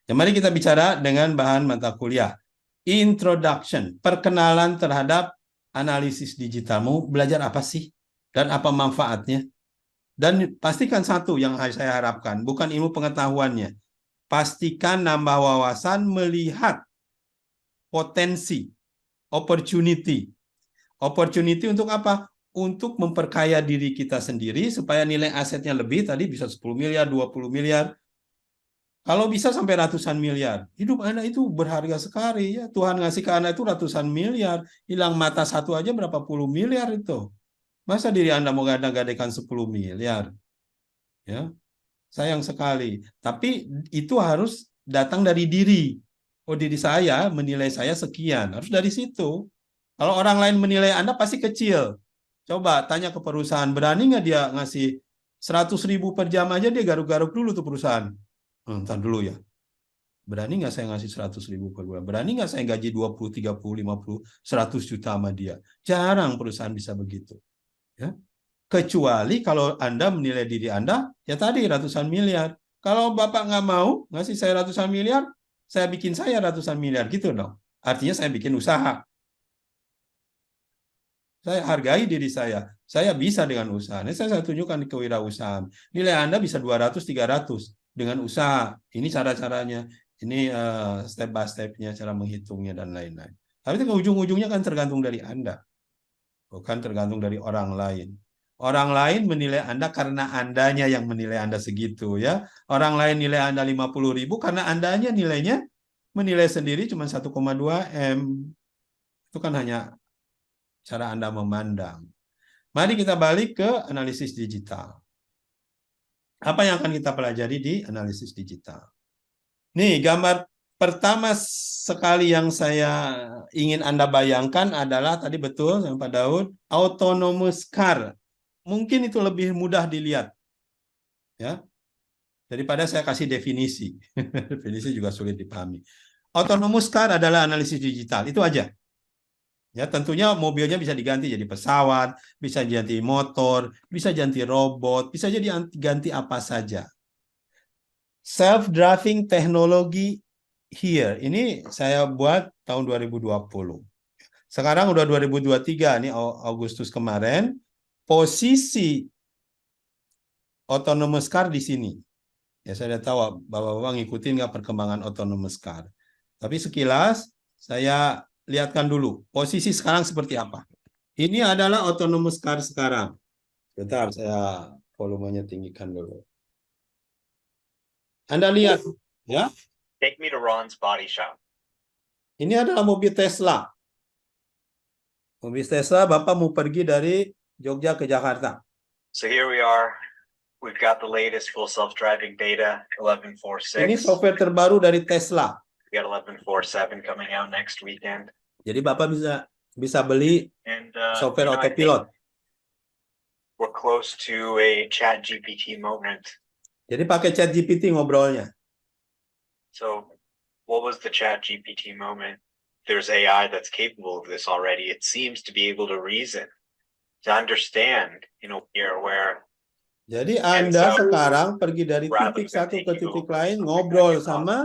Ya, mari kita bicara dengan bahan mata kuliah. Introduction, perkenalan terhadap analisis digitalmu. Belajar apa sih? Dan apa manfaatnya? Dan pastikan satu yang saya harapkan, bukan ilmu pengetahuannya. Pastikan nambah wawasan melihat potensi, opportunity. Opportunity untuk apa? Untuk memperkaya diri kita sendiri supaya nilai asetnya lebih, tadi bisa 10 miliar, 20 miliar. Kalau bisa sampai ratusan miliar. Hidup Anda itu berharga sekali ya. Tuhan ngasih ke Anda itu ratusan miliar. Hilang mata satu aja berapa puluh miliar itu. Masa diri Anda mau gadang-gadaikan 10 miliar? Ya, sayang sekali. Tapi itu harus datang dari diri. Oh, diri saya menilai saya sekian. Harus dari situ. Kalau orang lain menilai Anda pasti kecil. Coba tanya ke perusahaan, berani nggak dia ngasih 100.000 per jam aja, dia garuk-garuk dulu tuh perusahaan. Ntar dulu ya. Berani nggak saya ngasih 100.000 per bulan? Berani nggak saya gaji 20, 30, 50, 100 juta sama dia? Jarang perusahaan bisa begitu. Ya. Kecuali kalau Anda menilai diri Anda, ya tadi ratusan miliar. Kalau Bapak nggak mau ngasih saya ratusan miliar, saya bikin saya ratusan miliar. Gitu dong. Artinya saya bikin usaha. Saya hargai diri saya. Saya bisa dengan usaha. Ini saya tunjukkan di kewirausahaan. Nilai Anda bisa 200, 300 dengan usaha. Ini cara-caranya. Ini step by step-nya, cara menghitungnya, dan lain-lain. Tapi itu ujung-ujungnya kan tergantung dari Anda. Bukan tergantung dari orang lain. Orang lain menilai Anda karena Andanya yang menilai Anda segitu. Ya. Orang lain nilai Anda 50.000 karena Andanya nilainya menilai sendiri cuma 1,2 M. Itu kan hanya cara Anda memandang. Mari kita balik ke analisis digital. Apa yang akan kita pelajari di analisis digital? Nih, gambar pertama sekali yang saya ingin Anda bayangkan adalah, tadi betul Pak Daud, autonomous car. Mungkin itu lebih mudah dilihat. Ya, daripada saya kasih definisi. Definisi juga sulit dipahami. Autonomous car adalah analisis digital. Itu aja. Ya, tentunya mobilnya bisa diganti jadi pesawat, bisa ganti motor, bisa ganti robot, bisa jadi ganti apa saja. Self-driving technology here. Ini saya buat tahun 2020. Sekarang udah 2023, nih Agustus kemarin. Posisi autonomous car di sini. Ya, saya udah tahu Bapak-Bapak ngikutin nggak perkembangan autonomous car. Tapi sekilas saya lihatkan dulu posisi sekarang seperti apa. Ini adalah autonomous car sekarang. Bentar, saya volumenya tinggikan dulu. Anda lihat, ya. Take me to Ron's body shop. Ini adalah mobil Tesla. Mobil Tesla, Bapak mau pergi dari Jogja ke Jakarta. So here we are. We've got the latest full self-driving beta, 11.4.6. Ini software terbaru dari Tesla. We got 11.4.7 coming out next weekend. Jadi Bapak bisa beli software autopilot. We're close to a ChatGPT moment. Jadi pakai ChatGPT ngobrolnya. So what was the ChatGPT moment? There's AI that's capable of this already. It seems to be able to reason, to understand, where. Jadi Anda sekarang pergi dari titik satu ke titik lain, ngobrol sama,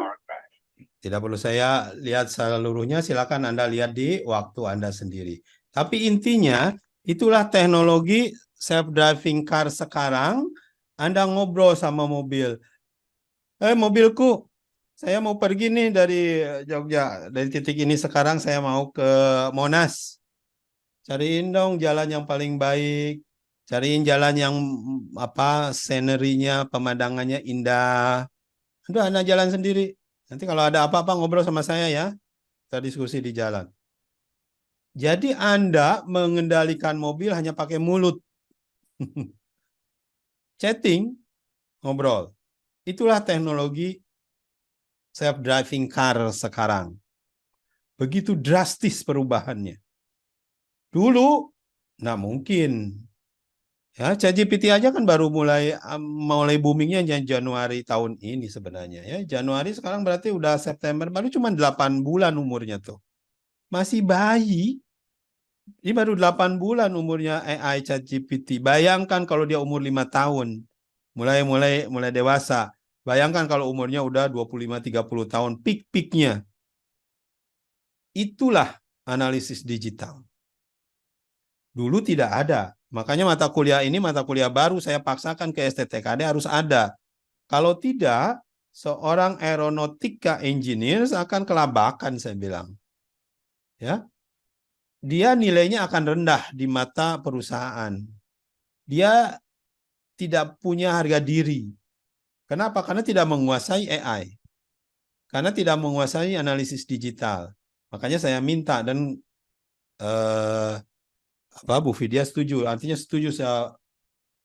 tidak perlu saya lihat seluruhnya, silakan Anda lihat di waktu Anda sendiri. Tapi intinya, itulah teknologi self-driving car sekarang. Anda ngobrol sama mobil. Mobilku, saya mau pergi nih dari Jogja. Dari titik ini sekarang saya mau ke Monas. Cariin dong jalan yang paling baik. Cariin jalan yang scenerinya, pemandangannya indah. Udah, Anda jalan sendiri. Nanti kalau ada apa-apa ngobrol sama saya ya. Kita diskusi di jalan. Jadi Anda mengendalikan mobil hanya pakai mulut. Chatting, ngobrol. Itulah teknologi self-driving car sekarang. Begitu drastis perubahannya. Dulu, nggak mungkin. Ya, ChatGPT aja kan baru mulai boomingnya Januari tahun ini sebenarnya. Ya, Januari sekarang berarti udah September, baru cuma 8 bulan umurnya tuh. Masih bayi. Ini baru 8 bulan umurnya AI ChatGPT. Bayangkan kalau dia umur 5 tahun. Mulai dewasa. Bayangkan kalau umurnya udah 25-30 tahun, peak-peaknya. Itulah analisis digital. Dulu tidak ada. Makanya mata kuliah ini mata kuliah baru saya paksakan ke STTKD harus ada. Kalau tidak, seorang aeronautika engineer akan kelabakan, saya bilang. Ya, dia nilainya akan rendah di mata perusahaan. Dia tidak punya harga diri. Kenapa? Karena tidak menguasai AI. Karena tidak menguasai analisis digital. Makanya saya minta dan Bu Vidya setuju. Artinya setuju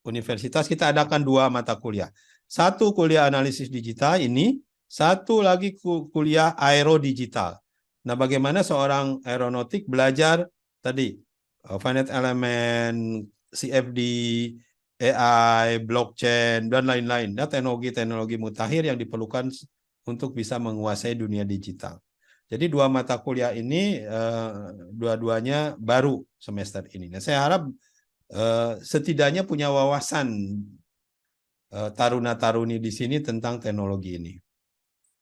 universitas kita adakan 2 mata kuliah. Satu kuliah analisis digital ini, satu lagi kuliah aero digital. Nah, bagaimana seorang aeronautik belajar tadi finite element, CFD, AI, blockchain dan lain-lain. Dan teknologi-teknologi mutakhir yang diperlukan untuk bisa menguasai dunia digital. Jadi 2 mata kuliah ini dua-duanya baru semester ini. Nah, saya harap setidaknya punya wawasan taruna-taruni di sini tentang teknologi ini.